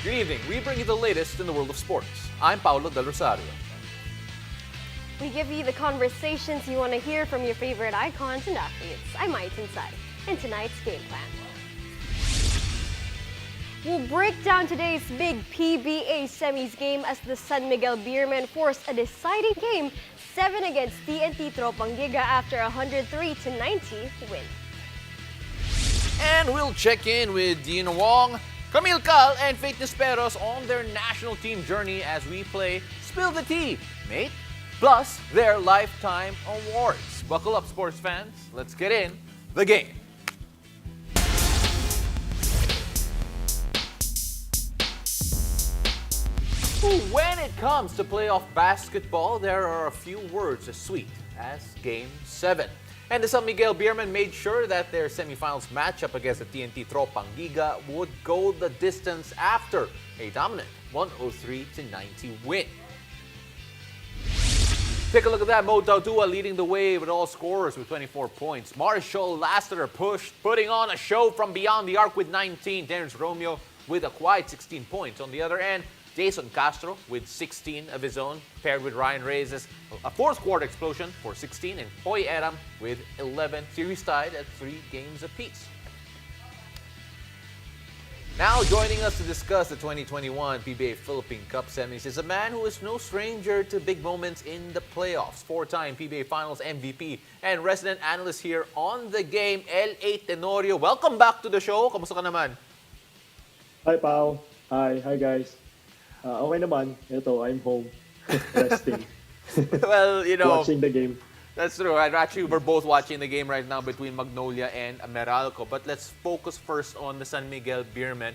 Good evening. We bring you the latest in the world of sports. I'm Paulo Del Rosario. We give you the conversations you want to hear from your favorite icons and athletes. I'm Maitin Sai, and tonight's game plan. We'll break down today's big PBA Semis game as the San Miguel Beermen forced a deciding game 7 against TNT Tropangiga after a 103-90 win. And we'll check in with Deanna, Wong, Kamille and Nisperos on their national team journey as we play Spill the Tea, mate, plus their lifetime awards. Buckle up, sports fans. Let's get in the game. When it comes to playoff basketball, there are a few words as sweet as Game 7. And the San Miguel Beermen made sure that their semifinals matchup against the TNT Tropangiga would go the distance after a dominant 103-90 win. Take a look at that. Mo Tautua leading the way with all scorers with 24 points. Marshall Lassiter pushed, putting on a show from beyond the arc with 19. Terrence Romeo with a quiet 16 points. On the other end, Jason Castro with 16 of his own, paired with Ryan Reyes, a fourth quarter explosion for 16, and Hoy Eram with 11. Series tied at 3 games apiece. Now joining us to discuss the 2021 PBA Philippine Cup Semis is a man who is no stranger to big moments in the playoffs. 4-time PBA Finals MVP and resident analyst here on the game, L.A. Tenorio. Welcome back to the show. Kamusta ka naman? Hi, Pao. Hi guys. Okay naman. Ito, I'm home. Resting. Well, you know, watching the game. That's true. Actually, we're both watching the game right now between Magnolia and Meralco. But let's focus first on the San Miguel Beermen.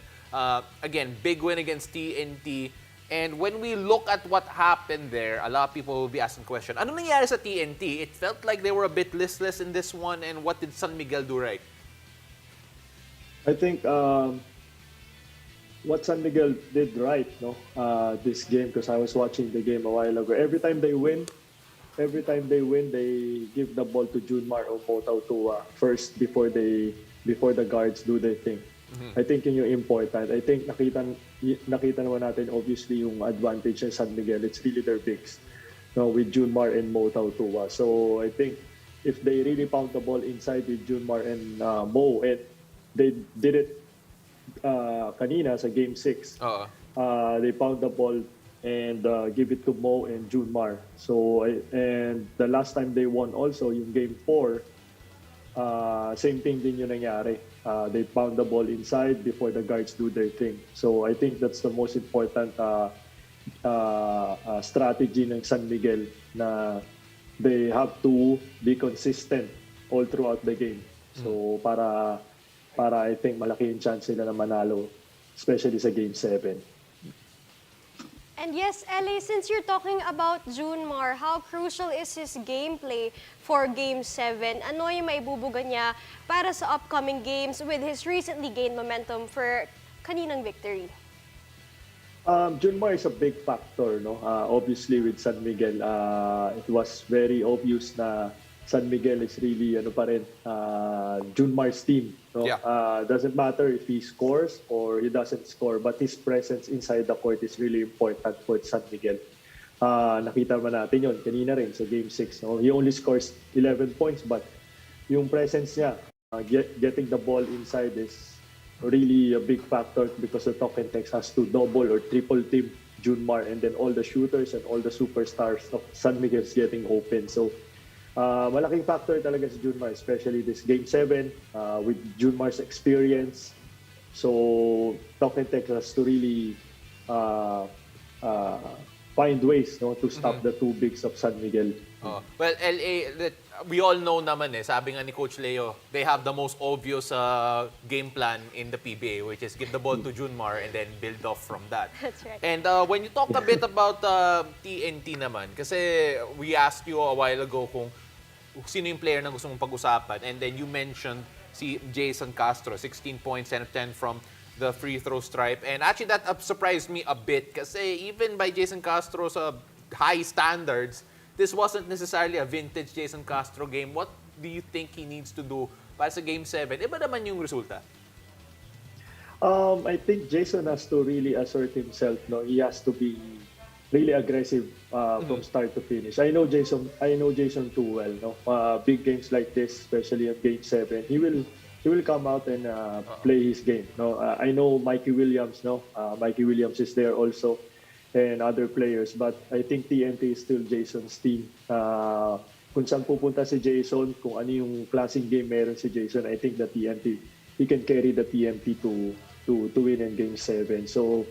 Again, big win against TNT. And when we look at what happened there, a lot of people will be asking question, ano nangyari sa TNT? It felt like they were a bit listless in this one. And what did San Miguel do right? I think what San Miguel did right, this game, because I was watching the game a while ago. Every time they win, they give the ball to Junmar or Motautua first before the guards do their thing. Mm-hmm. I think yun yung important. I think nakita naman natin obviously yung advantage ng San Miguel. It's really their bigs, with Junmar and Motautua. So I think if they really pound the ball inside with Junmar and Mo, and they did it kanina sa Game 6. They pound the ball and give it to Mo and Junmar. So, and the last time they won also, yung Game 4, same thing din yung nangyari. They pound the ball inside before the guards do their thing. So, I think that's the most important strategy ng San Miguel, na they have to be consistent all throughout the game. So, para I think malaki yung chance nila na manalo, especially sa Game 7. And yes, LA, since you're talking about Junmar, how crucial is his gameplay for Game 7? Ano yung maibubuga niya para sa upcoming games with his recently gained momentum for kaninang victory? Junmar is a big factor, no? Obviously with San Miguel, it was very obvious na San Miguel is really Junmar's team. No? Yeah. Doesn't matter if he scores or he doesn't score, but his presence inside the court is really important for San Miguel. Nakita man natin yun kanina rin sa Game 6. No? He only scores 11 points, but yung presence niya, getting the ball inside is really a big factor because the Talk 'N Text has to double or triple team Junmar, and then all the shooters and all the superstars of San Miguel is getting open. So, malaking factor talaga si Junmar, especially this Game 7 with Junmar's experience. So, Talk 'N Text has to really find ways to stop the two bigs of San Miguel. Well, LA, we all know naman sabi nga ni Coach Leo, they have the most obvious game plan in the PBA, which is give the ball to Junmar and then build off from that. That's right. And when you talked a bit about TNT naman, kasi we asked you a while ago kung sino yung player na gusto mong pag-usapan, and then you mentioned si Jason Castro, 16 points, 10 of 10 from the free throw stripe. And actually that surprised me a bit kasi even by Jason Castro's high standards, this wasn't necessarily a vintage Jason Castro game. What do you think he needs to do para sa Game 7? Iba naman yung resulta. I think Jason has to really assert himself. No, he has to be really aggressive from start to finish. I know Jason. I know Jason too well. No, big games like this, especially at Game 7, he will come out and play his game. No, I know Mikey Williams. No, Mikey Williams is there also, and other players. But I think TNT is still Jason's team. Kung saan pupunta si Jason, kung ano yung klaseng game meron si Jason, I think the TNT, he can carry the TNT to win in Game 7. So,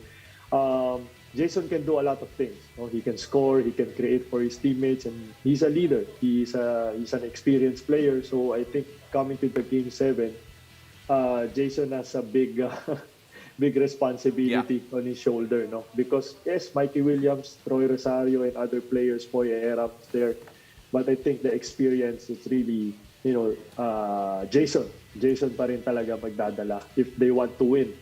Jason can do a lot of things. No? He can score, he can create for his teammates, and he's a leader. He's an experienced player. So, I think coming to the Game 7, Jason has a big big responsibility on his shoulder. No? Because, yes, Mikey Williams, Troy Rosario, and other players, Poy Erap's there. But I think the experience is really, Jason. Jason pa rin talaga magdadala if they want to win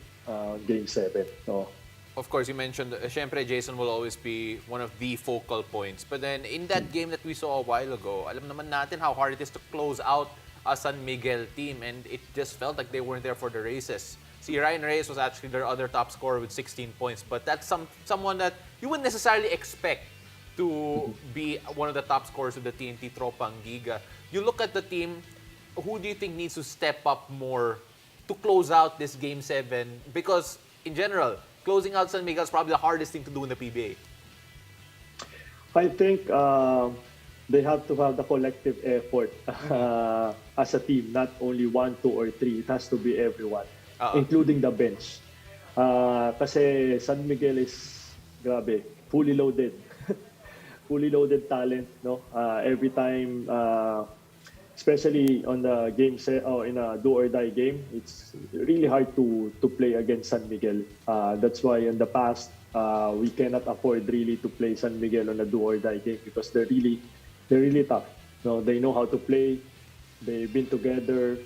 Game 7. So, Of course, you mentioned, syempre, Jason will always be one of the focal points. But then, in that game that we saw a while ago, alam naman natin how hard it is to close out a San Miguel team. And it just felt like they weren't there for the races. See, Ryan Reyes was actually their other top scorer with 16 points. But that's someone that you wouldn't necessarily expect to be one of the top scorers of the TNT Tropang Giga. You look at the team, who do you think needs to step up more to close out this Game 7? Because, in general, closing out San Miguel is probably the hardest thing to do in the PBA. I think they have to have the collective effort as a team, not only 1, 2, or 3. It has to be everyone, including the bench. Kasi San Miguel is, grabe, fully loaded. Fully loaded talent, no? Every time, especially on the game set or in a do or die game, it's really hard to play against San Miguel. That's why in the past, we cannot afford really to play San Miguel on a do or die game because they're really tough. No, they know how to play. They've been together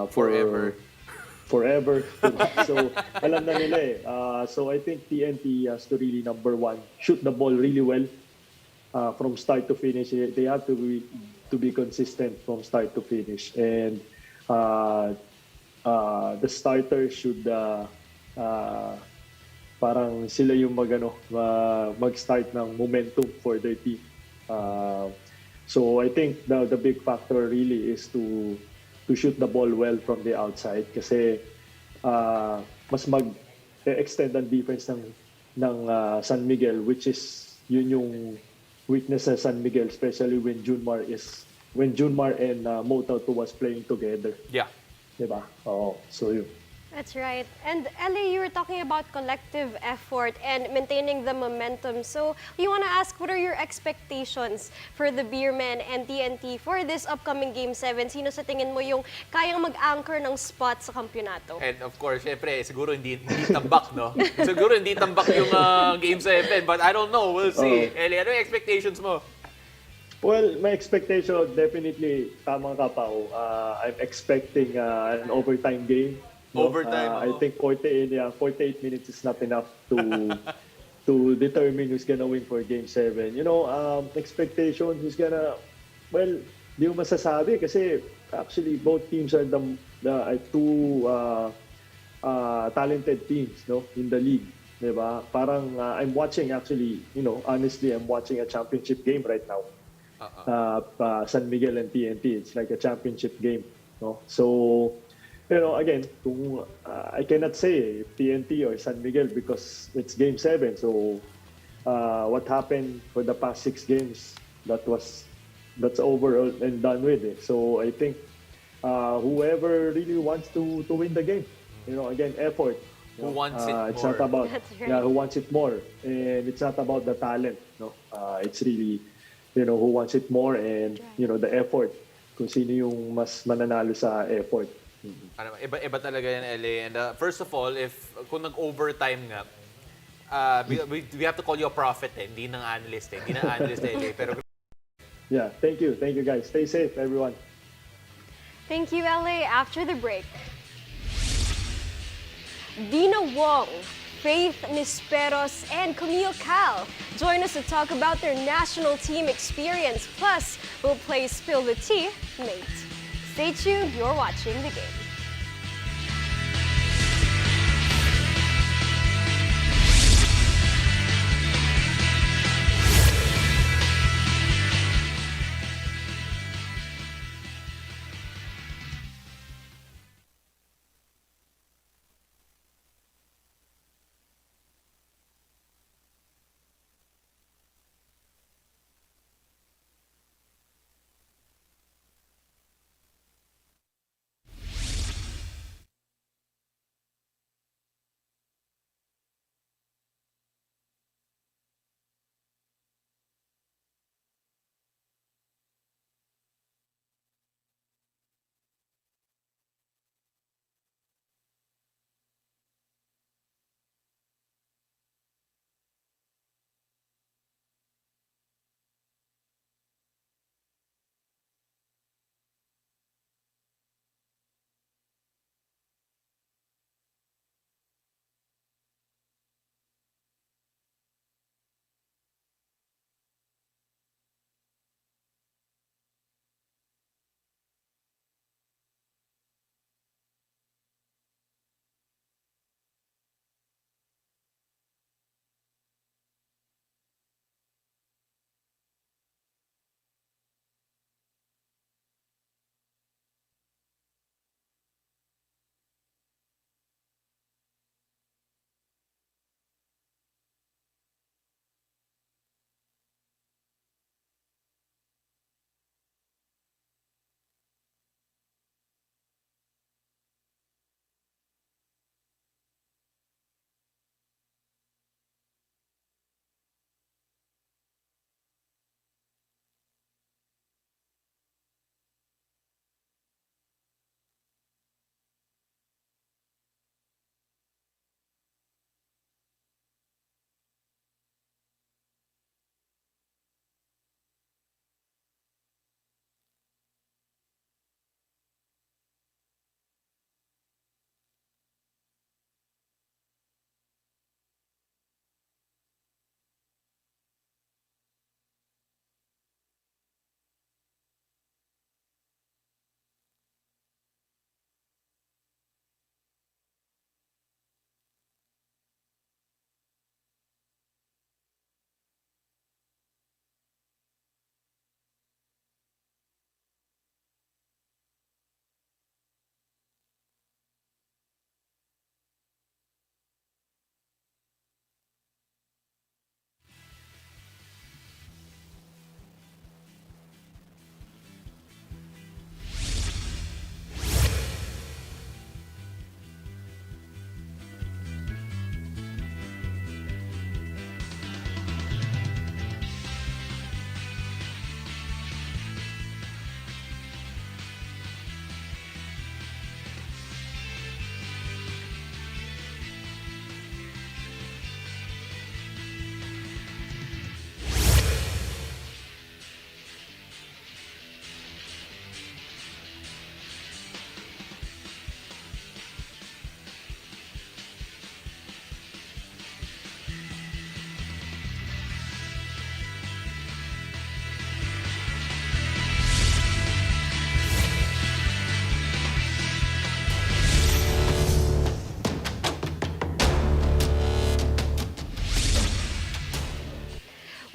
forever. So, alam na nila eh. So, I think TNT has to really, number one, shoot the ball really well from start to finish. They have to be consistent from start to finish. And the starter should parang sila yung mag-start ng momentum for their team. So, I think the big factor really is to shoot the ball well from the outside kasi mas mag-extend ang defense ng San Miguel, which is yun yung weakness sa San Miguel, especially when Junmar and Motautu was playing together. Yeah. Diba? Oo. So yun. That's right. And Ellie, you were talking about collective effort and maintaining the momentum. So we want to ask, what are your expectations for the Beermen and TNT for this upcoming Game 7? Sino sa tingin mo yung kayang mag-anchor ng spot sa kampyonato? And of course, syempre, siguro hindi tambak, no? Siguro hindi tambak yung Game 7, but I don't know. We'll see. Ellie, ano yung expectations mo? Well, my expectation, definitely, tamang ka pa. I'm expecting an overtime game. No? Overtime. I think 48 minutes is not enough to determine who's gonna win for Game 7. Expectation, who's gonna, well, di mo masasabi kasi actually both teams are the two talented teams, no, in the league. Diba? Parang I'm watching actually, honestly, I'm watching a championship game right now. San Miguel and TNT. It's like a championship game. No? So, again, I cannot say TNT or San Miguel because it's Game 7. So, what happened for the past 6 games, that's over and done with. So, I think whoever really wants to win the game, again, effort. Who wants it more? It's not about who wants it more, and it's not about the talent. No, it's really who wants it more and the effort. Kung sino yung mas mananalo sa effort. Iba talaga yan, LA. And first of all, kung nag-overtime nga, we have to call you a prophet hindi ng analyst Hindi ng analyst LA. Pero yeah, thank you guys. Stay safe, everyone. Thank you, LA. After the break, Deanna Wong, Faith Nisperos, and Kamille join us to talk about their national team experience. Plus, we'll play Spill the Tea, Mate. Stay tuned, you're watching The Game.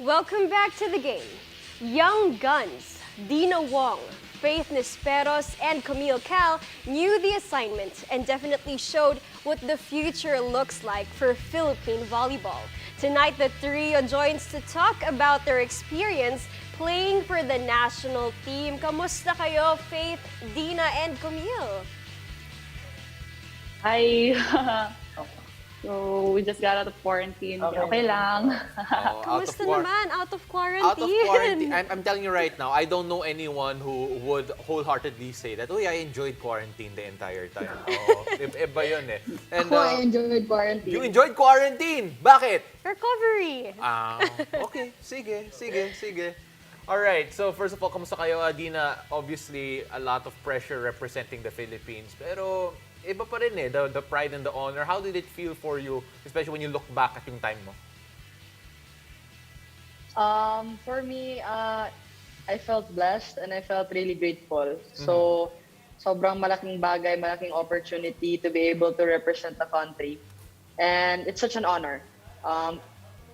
Welcome back to the game. Young Guns, Deanna Wong, Faith Nisperos, and Kamille knew the assignment and definitely showed what the future looks like for Philippine volleyball. Tonight, the trio joins to talk about their experience playing for the national team. Kamusta kayo, Faith, Deanna, and Kamille? Hi. So, we just got out of quarantine. Okay lang. Kamusta naman? Out of quarantine? Out of quarantine. I'm telling you right now, I don't know anyone who would wholeheartedly say that, oh, I enjoyed quarantine the entire time. Oo, iba yun eh. And, I enjoyed quarantine. you enjoyed quarantine? Bakit? Recovery. Okay. Sige. Alright, so first of all, kamusta kayo, Dina? Obviously, a lot of pressure representing the Philippines. Pero iba pa rin eh, the pride and the honor. How did it feel for you, especially when you look back at yung time mo? For me, I felt blessed and I felt really grateful. So, sobrang malaking bagay, malaking opportunity to be able to represent the country. And it's such an honor.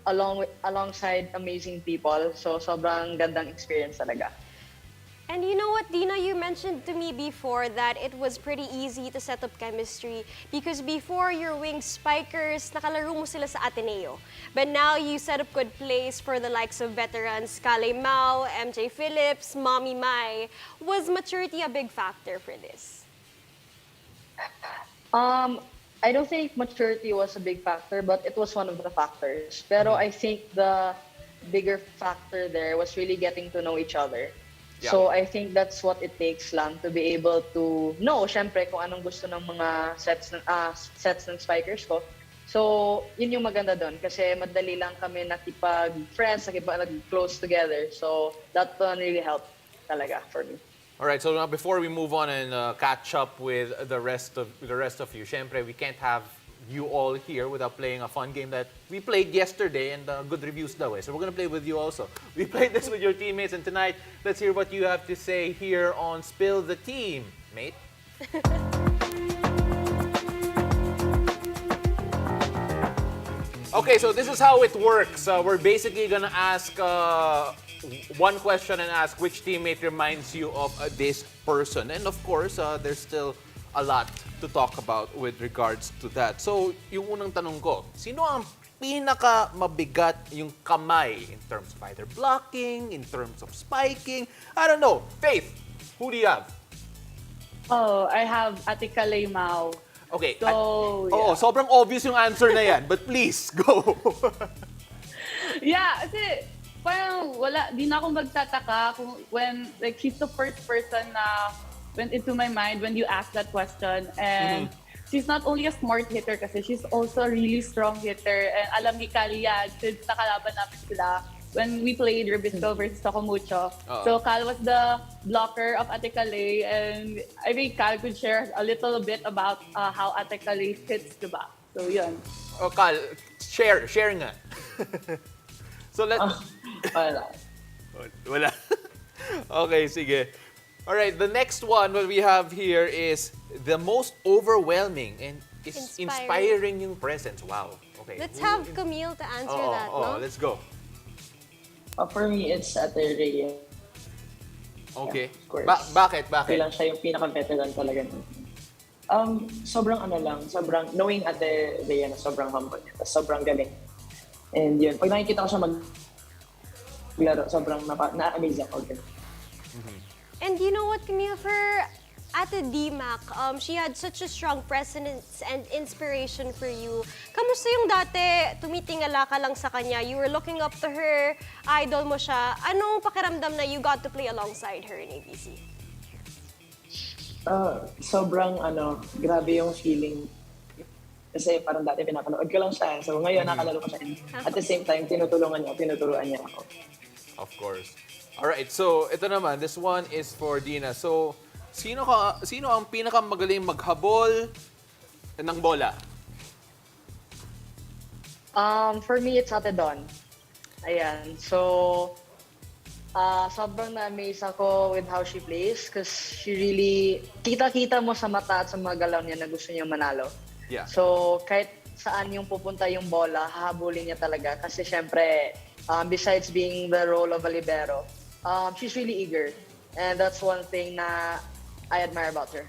Alongside amazing people. So, sobrang gandang experience talaga. And you know what, Dina, you mentioned to me before that it was pretty easy to set up chemistry because before your wing spikers, nakalaro mo sila sa Ateneo. But now you set up good plays for the likes of veterans Kale Mao, MJ Phillips, Mommy Mai. Was maturity a big factor for this? I don't think maturity was a big factor, but it was one of the factors. Pero I think the bigger factor there was really getting to know each other. Yeah. So I think that's what it takes lang to be able to know, syempre, kung anong gusto ng mga sets ng spikers ko. So, yun yung maganda doon kasi madali lang kami nakipag-friends, nakipag-close together. So, that one really helped talaga for me. Alright, so now before we move on and catch up with the rest of you, syempre, we can't have you all here without playing a fun game that we played yesterday and good reviews daw eh. So we're gonna play with you also. We played this with your teammates and tonight, let's hear what you have to say here on Spill the Team, mate. Okay, so this is how it works. We're basically gonna ask one question and ask which teammate reminds you of this person. And of course, there's still a lot to talk about with regards to that. So, yung unang tanong ko, sino ang pinaka mabigat yung kamay in terms of either blocking, in terms of spiking? I don't know. Faith, who do you have? Oh, I have Ate Kale Mao. Okay. So, Oo, sobrang obvious yung answer na yan. But please, go. Yeah, kasi parang di na ako magtataka kung when, like, she's the first person na went into my mind when you asked that question. And she's not only a smart hitter kasi she's also a really strong hitter. And alam ni Kali yan, since nakalaban namin sila when we played Rubisco versus Tokomucho. So Cal was the blocker of Ate Kale, and I think Cal could share a little bit about how Ate Kale hits, diba? So yun. Oh, Cal, share nga. So Wala. Okay, sige. Alright, the next one what we have here is the most overwhelming and is inspiring yung presence. Wow. Okay. Let's have Kamille to answer that, no? Let's go. For me, it's Ate Rhea. Okay. Of course. Bakit? Kailan siya yung pinaka-veteran talaga. Sobrang knowing Ate Rhea na sobrang humble niya, sobrang galing. And yun, pag nakikita ko siya maglaro, sobrang na-amaze ako. And you know what, Kamille, for Ate D-Mac, she had such a strong presence and inspiration for you. Kamusta yung dati, tumitingala ka lang sa kanya, you were looking up to her, idol mo siya. Anong pakiramdam na you got to play alongside her in ABC? Sobrang grabe yung feeling. Kasi parang dati pinapanood ko lang siya. So ngayon nakalaro ko siya. At the same time, tinuturuan niya ako. Of course. Alright, so ito naman, this one is for Deanna. So, sino ang pinakamagaling maghabol ng bola? For me, it's Ate Don. Ayan. So, sobrang na-amaze ako with how she plays because she really, kita-kita mo sa mata at sa mga galaw niya na gusto niya manalo. Yeah. So, kahit saan yung pupunta yung bola, hahabulin niya talaga kasi syempre, besides being the role of a libero. She's really eager, and that's one thing na I admire about her.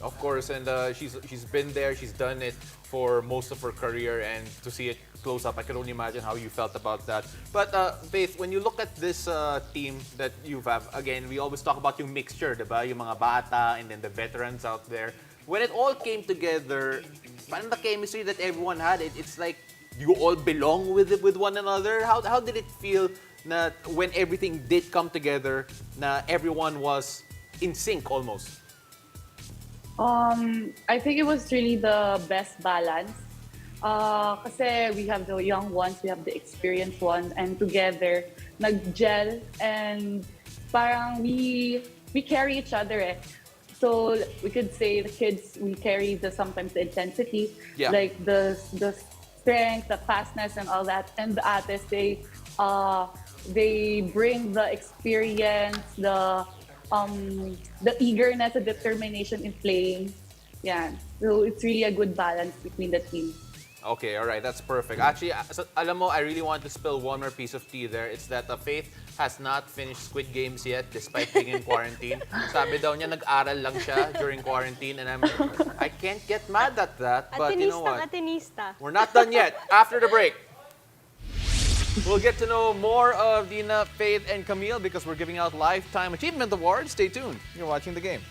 Of course, and she's been there, she's done it for most of her career, and to see it close up, I can only imagine how you felt about that. But Faith, when you look at this team that you have, again, we always talk about yung mixture, diba? Yung mga bata and then the veterans out there. When it all came together, parang the chemistry that everyone had, it's like you all belong with one another. How did it feel na when everything did come together, na everyone was in sync almost? I think it was really the best balance. Kasi we have the young ones, we have the experienced ones, and together, nag-gel, and parang we carry each other eh. So we could say the kids, we carry sometimes the intensity, like the strength, the fastness, and all that. And the ates, they bring the experience, the eagerness, the determination in playing. Yeah, so it's really a good balance between the team. Okay, all right, that's perfect. Actually, alam mo, I really want to spill one more piece of tea there. It's that Faith has not finished Squid Games yet despite being in quarantine. Sabi daw niya, nag-aral lang siya during quarantine, and I can't get mad at that, but you know what? Atenista. We're not done yet. After the break, we'll get to know more of Deanna, Faith, and Kamille because we're giving out Lifetime Achievement Awards. Stay tuned. You're watching the game.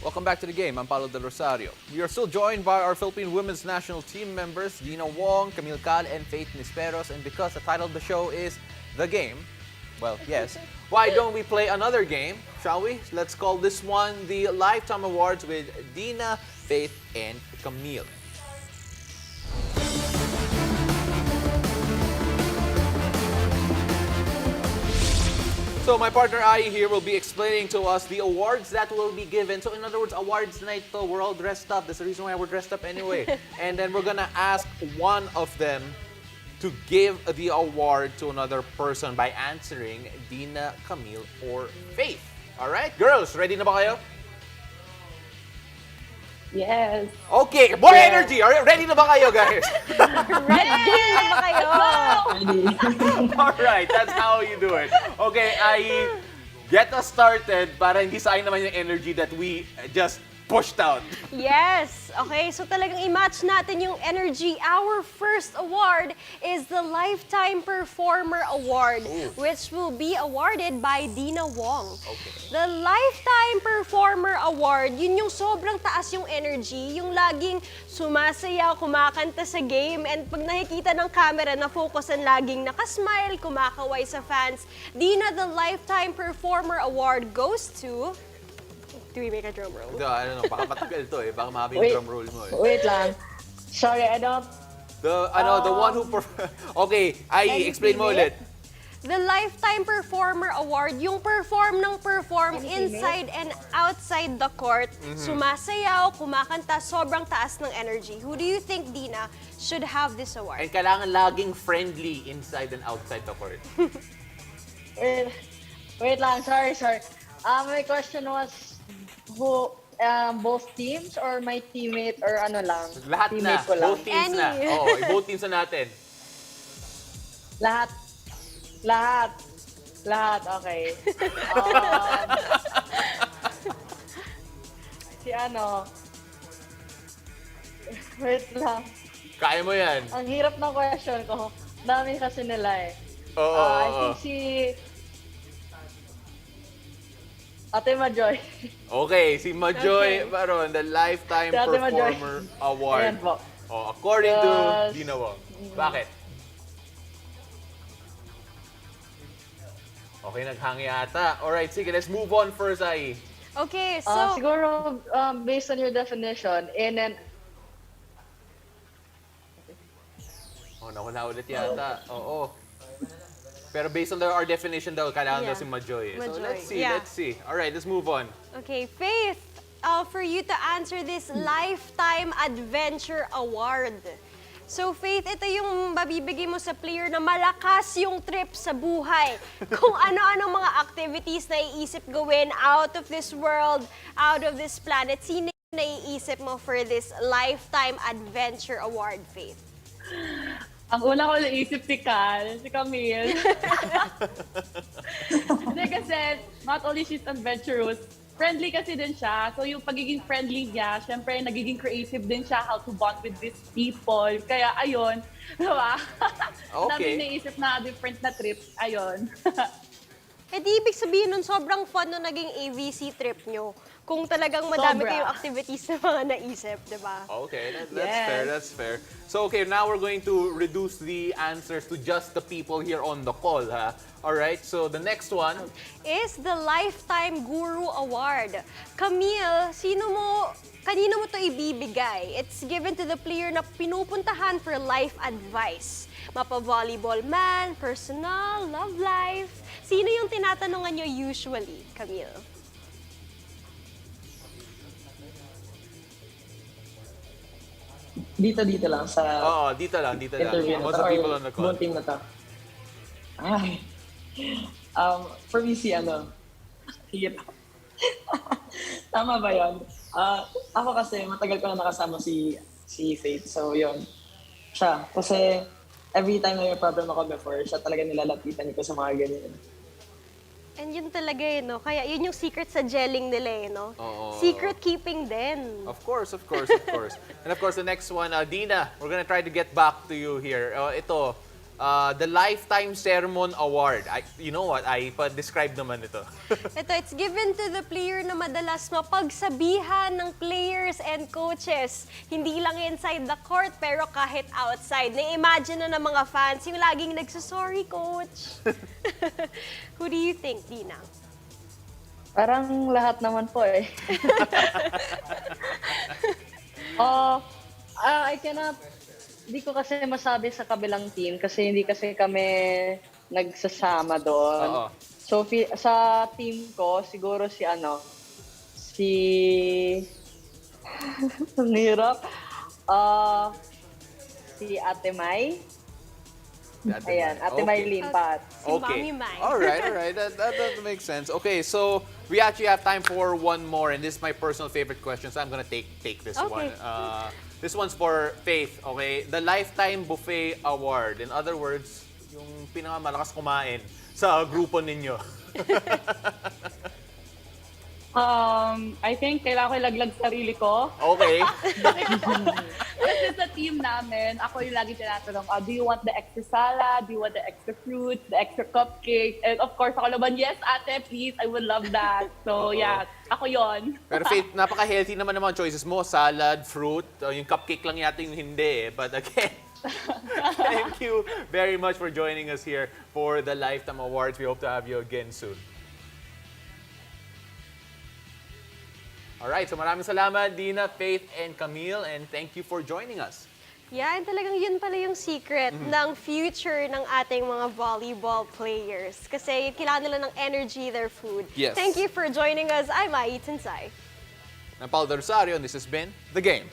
Welcome back to the game. I'm Paulo Del Rosario. We are still joined by our Philippine women's national team members, Deanna Wong, Kamille and Faith Nisperos. And because the title of the show is The Game, well, yes, why don't we play another game, shall we? Let's call this one the Lifetime Awards with Deanna, Faith, and Kamille. So my partner Ai here will be explaining to us the awards that will be given. So in other words, awards night to, we're all dressed up. That's the reason why we're dressed up anyway. And then we're gonna ask one of them to give the award to another person by answering Deanna, Kamille, or Faith. All right, girls, ready na ba kayo? Yes. Okay, more energy. All right, ready na ba kayo, guys? Ready na ba kayo? All right, that's how you do it. Okay, I get us started para hindi sayang naman yung energy that we just pushed out. Yes. Okay, so talagang i-match natin yung energy. Our first award is the Lifetime Performer Award, which will be awarded by Deanna Wong. Okay. The Lifetime Performer Award, yun yung sobrang taas yung energy, yung laging sumasayaw, kumakanta sa game, and pag nakikita ng camera na focus ang laging nakasmile, kumakaway sa fans. Deanna, the Lifetime Performer Award goes to... Do we make a drum roll? I don't know, baka matagal to eh. Baka mahabi Wait. yung drum roll mo eh. Wait lang. Sorry, I don't... The one who... Okay, Ai, explain mo ulit. The Lifetime Performer Award, yung perform inside and outside the court, sumasayaw, kumakanta, sobrang taas ng energy. Who do you think, Deanna, should have this award? And kailangan laging friendly inside and outside the court. Wait lang, sorry. My question was, who, both teams or my teammate or ano lang? Lahat na. Teammate ko lang. Both teams na. Any. Oo, both teams na natin. Lahat. Lahat. Lahat, okay. Um, si ano, wait lang. Kaya mo yan. Ang hirap ng question ko. Dami kasi nila eh. Oo. I think si Ate Majoy. Okay, si Majoy Okay. Baron, the Lifetime Si Ate Majoy. Performer Award. Ayan po. Oh, according to Yes. Deanna Wong. Bakit? Okay, naghang yata. Alright, sige, let's move on first, Ai. Okay, so... Siguro, based on your definition, in an... Oh, nawala ulit yata. Oo. Pero based on our definition daw, kailangan daw Yeah. si Majoy. So Majoy, let's see, yeah. let's see. Alright, let's move on. Okay, Faith, for you to answer this Lifetime Adventure Award. So, Faith, ito yung mabibigay mo sa player na malakas yung trip sa buhay. Kung ano-ano mga activities na iisip gawin out of this world, out of this planet, sino yung naiisip mo for this Lifetime Adventure Award, Faith? Ang una ko naisip si Kamille. Hindi kasi, not only she's adventurous, friendly kasi din siya. So yung pagiging friendly niya, syempre nagiging creative din siya how to bond with these people. Kaya ayun, diba? Okay. Sabi naisip na different na trips, ayun. Eh di ibig sabihin nun, sobrang fun nung naging AVC trip nyo. Kung talagang madami Sobra. kayong activities na mga naisip, di ba? Okay, that's Yes. fair, that's fair. So, okay, now we're going to reduce the answers to just the people here on the call, ha? Alright, so the next one. Is the Lifetime Guru Award. Kamille, kanino mo to ibibigay? It's given to the player na pinupuntahan for life advice. Mapa-volleyball man, personal, love life. Sino yung tinatanungan nyo usually, Kamille? Dito lang sa Oo, dito lang. interview na Most to. of the people Or on the call. buong team na to. Ay. For me si hirap. Tama ba yun? Ako kasi matagal ko na nakasama si Faith. So yun, siya. Kasi every time na may problem ako before, siya talaga nilalapitan ko sa mga ganyan. And yun talaga no? Kaya yun yung secret sa gelling nila no? Oo. Secret keeping din. Of course. And of course, the next one, Dina, we're gonna try to get back to you here. Ito, the Lifetime Sermon Award. You know what? Pa-describe naman ito. Ito, it's given to the player na madalas mapagsabihan ng players and coaches. Hindi lang inside the court, pero kahit outside. Na-imagine na ng mga fans yung laging nagsasorry, coach. Who do you think, Dina? Parang lahat naman po eh. I cannot, hindi ko kasi masabi sa kabilang team kasi hindi kasi kami nagsasama doon. Oo. So, sa team ko, siguro si ang hirap. Si Ate Mai. Ayan, Ate Mai Limpat. Si Mami Mai. Alright. That makes sense. Okay, so we actually have time for one more, and this is my personal favorite question, so I'm gonna take this Okay. one. This one's for Faith, okay? The Lifetime Buffet Award. In other words, yung pinakamalakas kumain sa grupo ninyo. I think kailangan ko ilaglag sarili ko. Okay. Kasi sa team namin, ako yung lagi tinatanong, do you want the extra salad? Do you want the extra fruits? The extra cupcake? And of course, ako naman, yes, ate, please, I would love that. So, yeah, ako yon. Pero Faith, napaka-healthy naman ng mga choices mo. Salad, fruit, yung cupcake lang yata yung hindi. But again, thank you very much for joining us here for the Lifetime Awards. We hope to have you again soon. Alright, so maraming salamat, Dina, Faith, and Kamille, and thank you for joining us. Yan, talagang yun pala yung secret ng future ng ating mga volleyball players. Kasi kailangan nila ng energy, their food. Yes. Thank you for joining us. I'm Ai Tinsay. I'm Paul Rosario, and this has been The Game.